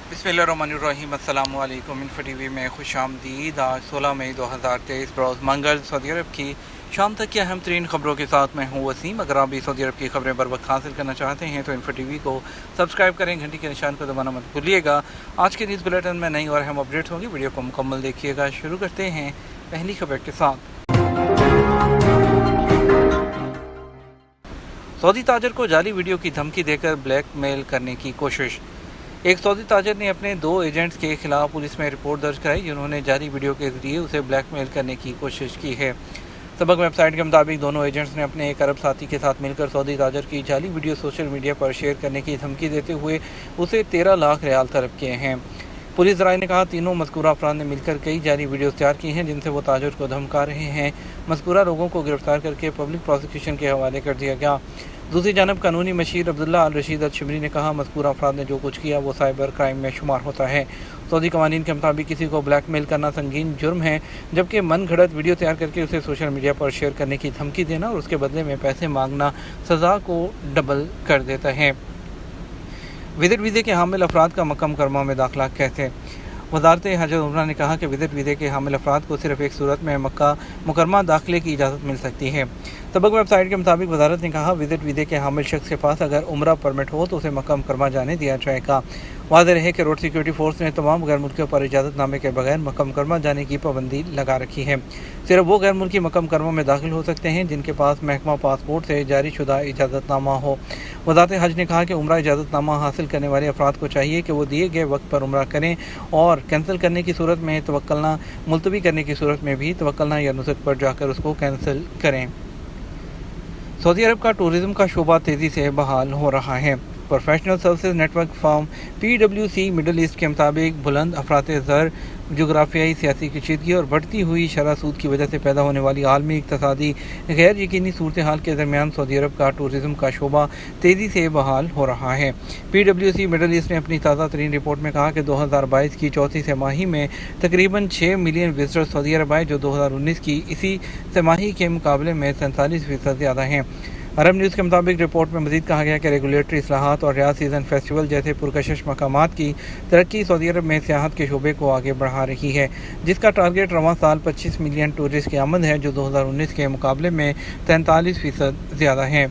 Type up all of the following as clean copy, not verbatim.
बिस्मिल्लाहिर्रहमानिर्रहीम। अस्सलामु अलैकुम। इन्फो टीवी में खुश आमदीद। आज 16 मई 2023 बरोज़ मंगल सऊदी अरब की शाम तक की अहम तरीन खबरों के साथ मैं हूँ वसीम। अगर आप भी सऊदी अरब की खबरें बर वक्त हासिल करना चाहते हैं तो इन्फो टीवी को सब्सक्राइब करें, घंटी के निशान को दबाना मत भूलिएगा। आज के न्यूज़ बुलेटिन में नई और अहम अपडेट्स होंगी, वीडियो को मुकम्मल देखिएगा। शुरू करते हैं पहली खबर के साथ। सऊदी ताजर को जाली वीडियो की धमकी देकर ब्लैकमेल करने की कोशिश। एक सऊदी ताजर ने अपने 2 एजेंट्स के खिलाफ पुलिस में रिपोर्ट दर्ज कराई, जिन्होंने जाली वीडियो के जरिए उसे ब्लैकमेल करने की कोशिश की है। सबक वेबसाइट के मुताबिक दोनों एजेंट्स ने अपने एक अरब साथी के साथ मिलकर सऊदी ताजर की जाली वीडियो सोशल मीडिया पर शेयर करने की धमकी देते हुए उसे 13 लाख रियाल तलब किए हैं। पुलिस ज़राए ने कहा तीनों मज़कूरा अफराद ने मिलकर कई जाली वीडियोस तैयार की हैं, जिनसे वो ताजर को धमका रहे हैं। मज़कूरा लोगों को गिरफ्तार करके पब्लिक प्रोसिक्यूशन के हवाले कर दिया गया। दूसरी जानब कानूनी मशीर अब्दुल्ला अल रशीद अल शिमरी ने कहा मज़कूरा अफराद ने जो कुछ किया वो साइबर क्राइम में शुमार होता है। सऊदी कवानीन के मुताबिक किसी को ब्लैकमेल करना संगीन जुर्म है, जबकि मन घड़त वीडियो तैयार करके उसे सोशल मीडिया पर शेयर करने की धमकी देना और उसके बदले में पैसे मांगना सज़ा को डबल कर देता है। विजिट वीज़े के हामिल अफराद का मक्का मुकरमा में दाखिला कैसे। वज़ारत हज और उम्रा ने कहा कि विजिट वीज़े के हामिल अफराद को सिर्फ एक सूरत में मक्का मुकरमा दाखिले की इजाज़त मिल सकती है। सबक वेबसाइट के मुताबिक वज़ारत ने कहा विजिट वीज़े के हामिल शख्स के पास अगर उम्रा परमिट हो तो उसे मक्का मुकरमा जाने दिया जाएगा। वाज़ेह रहे कि रोड सिक्योरिटी फोर्स ने तमाम गैर मुल्कियों पर इजाज़तनामे के बगैर मक्का मुकरमा जाने की पाबंदी लगा रखी है। सिर्फ वो गैर मुल्की मक्का मुकरमा में दाखिल हो सकते हैं जिनके पास महकमा पासपोर्ट से जारी शुदा इजाज़तनामा हो। वज़ारत हज ने कहा कि उम्रा इजाज़तनामा हासिल करने वाले अफराद को चाहिए कि वो दिए गए वक्त पर उम्रा करें और कैंसिल करने की सूरत में तवक्लना, मुलतवी करने की सूरत में भी तवक्लना या नुसक पर जाकर उसको कैंसिल करें। सऊदी अरब का टूरिज़्म का शोबा तेज़ी से बहाल हो रहा है। Professional services network firm PwC middle east के मुताबिक बुलंद अफरात ज़र, जोग्राफियाई सियासी कशीदगी और बढ़ती हुई शरह सूद की वजह से पैदा होने वाली आलमी इक़्तिसादी गैर यकीनी सूरत हाल के दरमियान सऊदी अरब का टूरिज़्म का शोबा तेज़ी से बहाल हो रहा है। PwC मिडल ईस्ट ने अपनी ताज़ा तरीन रिपोर्ट में कहा कि 2022 की चौथी तिमाही में तकरीबन 6 मिलियन विजिटर्स सऊदी अरब आए, जो 2019 की इसी तिमाही के मुकाबले में 47% ज़्यादा हैं। अरब न्यूज़ के मुताबिक रिपोर्ट में मज़ीद कहा गया कि रेगुलेटरी इस्लाहात और रियाद सीज़न फेस्टिवल जैसे पुरकशिश मकामात की तरक्की सऊदी अरब में सियाहत के शोबे को आगे बढ़ा रही है, जिसका टारगेट रवां साल 25 मिलियन टूरिस्ट की आमद है, जो 2019 के मुकाबले में 43% ज़्यादा है।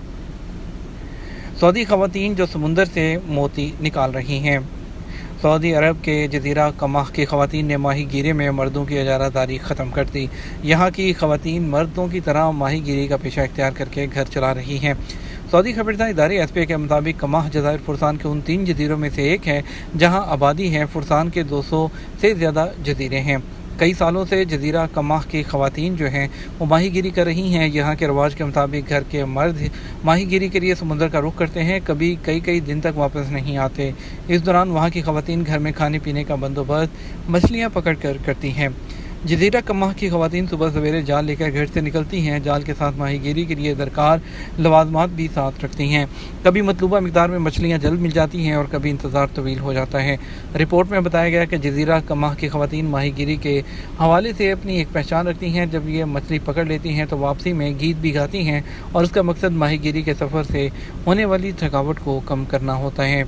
सऊदी ख़वातीन जो समुंदर से मोती निकाल रही हैं। सऊदी अरब के जज़ीरा कमाह की ख़वातीन ने माही गिरी में मर्दों की इजारादारी ख़त्म कर दी। यहाँ की ख़वातीन मर्दों की तरह माही गिरी का पेशा इख्तियार करके घर चला रही हैं। सऊदी खबरदार इदारे एसपी के मुताबिक कमाह जज़ायर फुरसान के उन 3 जज़ीरों में से एक है जहाँ आबादी है। फुरसान के 200 से ज़्यादा जज़ीरे हैं। कई सालों से जज़ीरा कमाह की ख़वातीन जो हैं वो माही गिरी कर रही हैं। यहाँ के रवाज के मुताबिक घर के मर्द माही गिरी के लिए समुद्र का रुख करते हैं, कभी कई दिन तक वापस नहीं आते। इस दौरान वहाँ की ख़वातीन घर में खाने पीने का बंदोबस्त मछलियाँ पकड़ कर करती हैं। जज़ीरा कमाह की ख़वातीन सुबह सवेरे जाल लेकर घर से निकलती हैं। जाल के साथ माही गिरी के लिए दरकार लवाजमात भी साथ रखती हैं। कभी मतलूबा मिकदार में मछलियाँ जल्द मिल जाती हैं और कभी इंतज़ार तवील हो जाता है। रिपोर्ट में बताया गया कि जज़ीरा कमाह की ख़वातीन माही गिरी के हवाले से अपनी एक पहचान रखती हैं। जब ये मछली पकड़ लेती हैं तो वापसी में गीत भी गाती हैं और उसका मकसद माही गिरी के सफ़र से होने वाली थकावट को कम करना होता है।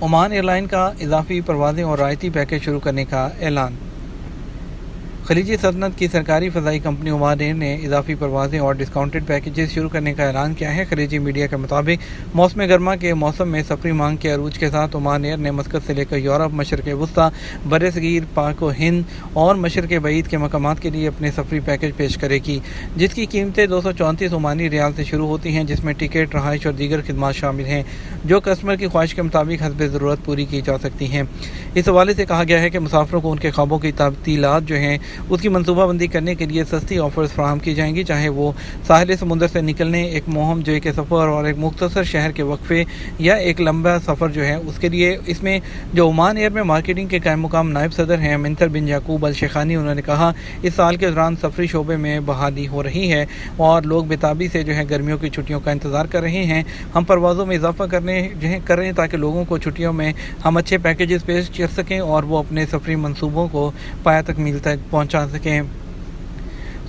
ओमान एयरलाइन का इजाफी परवाज़ें और रायती पैकेज शुरू करने का ऐलान। खलीजी सल्तनत की सरकारी फ़ज़ाई कंपनी ओमान एयर ने इजाफी परवाज़ें और डिस्काउंटेड पैकेजेस शुरू करने का ऐलान किया है। खलीजी मीडिया के मुताबिक मौसम गर्मा के मौसम में सफरी मांग के अरूज के साथ ओमान एयर ने मस्कत से लेकर यूरोप, मशरक़ वस्ता, बरसगीर, पाक व हिंद और मशरक़ बईद के मकामात के लिए अपने सफरी पैकेज पेश करेगी, जिसकी कीमतें 234 ओमानी रियाल से शुरू होती हैं, जिसमें टिकट, रहाइश और दीगर खिदमात शामिल हैं, जो कस्टमर की ख्वाहिश के मुताबिक हस्ब ज़रूरत पूरी की जा सकती हैं। इस हवाले से कहा गया है कि मुसाफिरों को उनके ख्वाबों की तब्दीलात जो हैं उसकी मनसूबाबंदी करने के लिए सस्ती ऑफ़र्स फराहम की जाएंगी, चाहे वो साहिल समुंदर से निकलने, एक मोहम जो के सफ़र और एक मुख्तसर शहर के वक्फे या एक लंबा सफ़र जो है उसके लिए। इसमें जो ओमान एयर में मार्केटिंग के कायम मुकाम नायब सदर हैं मिंतर बिन याकूब अल शेखानी, उन्होंने कहा इस साल के दौरान सफरी शोबे में बहाली हो रही है और लोग बेताबी से जो है गर्मियों की छुट्टियों का इंतज़ार कर रहे हैं। हम परवाज़ों में इजाफा कर रहे हैं ताकि लोगों को छुट्टियों में हम अच्छे पैकेजेस पेश कर सकें और वो अपने सफरी मनसूबों को पाया तकमील तक पहुँचा सकें।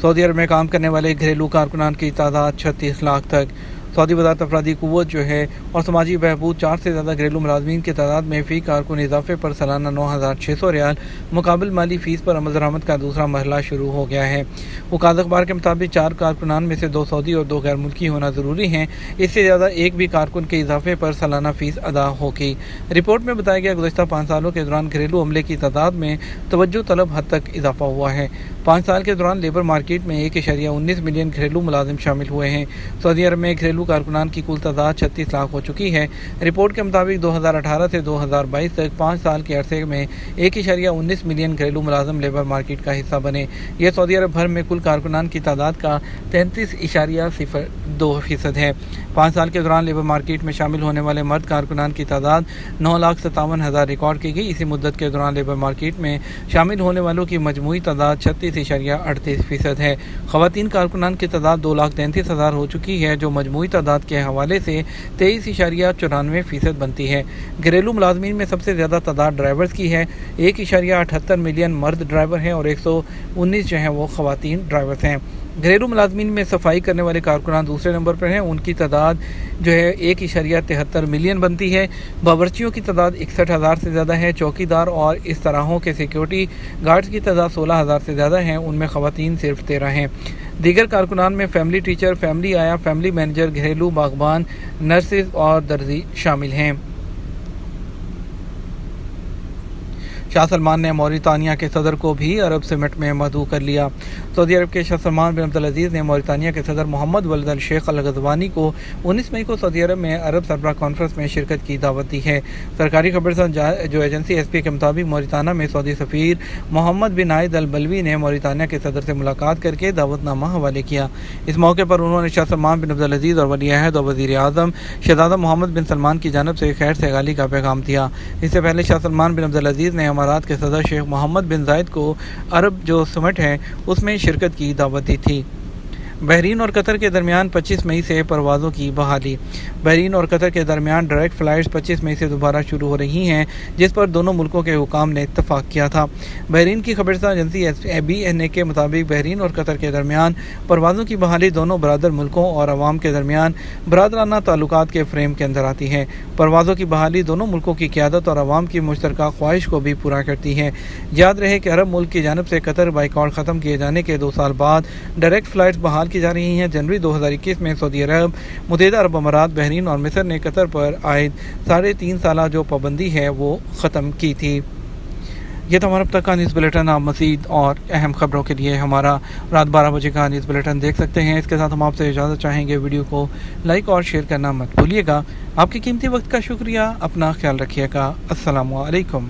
सऊदी अरब में काम करने वाले घरेलू कारकुनान की तादाद 36 लाख तक। सऊदी वज़ारत अफरादी क़ुव्वत जो है और समाजी बहबूद 4 से ज़्यादा घरेलू मुलाजमीन की तादाद में फ़ी कारकुन इजाफे पर सालाना 9,600 रियाल मुकाबिल माली फ़ीस पर अमल दरामद का दूसरा मरहला शुरू हो गया है। वकालत अखबार के मुताबिक 4 कारकुनान में से 2 सऊदी और 2 गैर मुल्की होना ज़रूरी हैं। इससे ज़्यादा एक भी कारकुन के इजाफे पर सालाना फ़ीस अदा होगी। रिपोर्ट में बताया गया गुज़श्ता 5 सालों के दौरान घरेलू अमले की तादाद में तवज्जो तलब हद तक इजाफा हुआ है। 5 साल के दौरान लेबर मार्केट में 1.19 मिलियन घरेलू मुलाजिम शामिल हुए हैं। सऊदी अरब में घरेलू कारकुनान की कुल तादाद 36 लाख हो चुकी है। रिपोर्ट के मुताबिक 2018 से 2022 तक 5 साल के अरसे में 1.19 मिलियन घरेलू मुलाजिम लेबर मार्केट का हिस्सा बने। यह सऊदी अरब भर में कुल कारकुनान की तादाद का 33.02% है। 5 साल के दौरान लेबर मार्केट में शामिल होने वाले मर्द कारकुनान की तादाद 9,57,000 रिकॉर्ड की गई। इसी मुद्दत के दौरान लेबर मार्केट में शामिल होने वालों की मजमूई तादाद 36.38% है। ख़वातीन कारकुनान की तादाद 2,33,000 हो चुकी है, जो मजमूई तादाद के हवाले से 23.94% बनती है। घरेलू मुलाजमीन में सबसे ज़्यादा तादाद ड्राइवर्स की है। 1.78 मिलियन मर्द ड्राइवर हैं और 119 जो हैं वो ख़वातीन ड्राइवर्स हैं। घरेलू मुलाजमीन में सफाई करने वाले कारकुनान दूसरे नंबर पर हैं। उनकी तादाद जो है 1.73 मिलियन बनती है। बावर्चियों की तादाद 61,000 से ज़्यादा है। चौकीदार और इस तरहों के सिक्योरिटी गार्ड्स की तादाद 16,000 से ज़्यादा हैं। उनमें ख़वातीन सिर्फ 13 हैं। दीगर कारकुनान में फैमिली टीचर, फैमिली आया, फैमिली मैनेजर, घरेलू बागबान, नर्सेज और दर्जी शामिल हैं। शाह सलमान ने मौरितानिया के सदर को भी अरब समिट में मदऊ कर लिया। सऊदी अरब के शाह सलमान बिन अब्दुल अजीज़ ने मौरितानिया के सदर मोहम्मद वल्द अल शेख अल गज़वानी को 19 मई को सऊदी अरब में अरब सरबराह कॉन्फ्रेंस में शिरकत की दावत दी है। सरकारी खबरसां जो एजेंसी SP के मुताबिक मौरिताना में सऊदी सफ़ीर मोहम्मद बिन आयद अल बलवी ने मौरितानिया के सदर से मुलाकात करके दावतनामा हवाले किया। इस मौके पर उन्होंने शाह सलमान बिन अब्दुल अजीज़ और वली अहद और वज़ीर आज़म शहज़ादा मोहम्मद बिन सलमान की जानिब से खैर सगाली का पैगाम दिया। इससे पहले शाह सलमान बिन अब्दुल अजीज़ ने अमारात के सदर शेख मोहम्मद बिन जायद को अरब जो समिट है उसमें शिरकत की दावत दी थी। बहरीन और कतर के दरमियान 25 मई से परवाज़ों की बहाली। बहरीन और कतर के दरमियान डायरेक्ट फ़्लाइट्स 25 मई से दोबारा शुरू हो रही हैं, जिस पर दोनों मुल्कों के हुकाम ने इत्तफाक किया था। बहरीन की खबरसां एजेंसी BNA के मुताबिक बहरीन और कतर के दरमियान परवाज़ों की बहाली दोनों बरादर मुल्कों और अवाम के दरमियान बरादराना ताल्लुकात के फ्रेम के अंदर आती है। परवाज़ों की बहाली दोनों मुल्कों की क़यादत और अवाम की मुश्तरका ख्वाहिश को भी पूरा करती है। याद रहे कि अरब मुल्क की जानिब से कतर बाइकआउट ख़त्म किए जाने के 2 साल बाद डायरेक्ट फ़्लाइट्स बहाल की जा रही हैं। जनवरी 2021 में सऊदी अरब, मुत्तहिदा अरब अमारात, बहरीन और मिस्र ने कतर पर आयद 3.5 साल जो पाबंदी है वो ख़त्म की थी। ये तो हमारा अब तक का न्यूज़ बुलेटिन। आप मज़ीद और अहम खबरों के लिए हमारा रात 12 बजे का न्यूज़ बुलेटिन देख सकते हैं। इसके साथ हम आपसे इजाज़त चाहेंगे। वीडियो को लाइक और शेयर करना मत भूलिएगा। आपके कीमती वक्त का शुक्रिया। अपना ख्याल रखिएगा। अस्सलामु अलैकुम।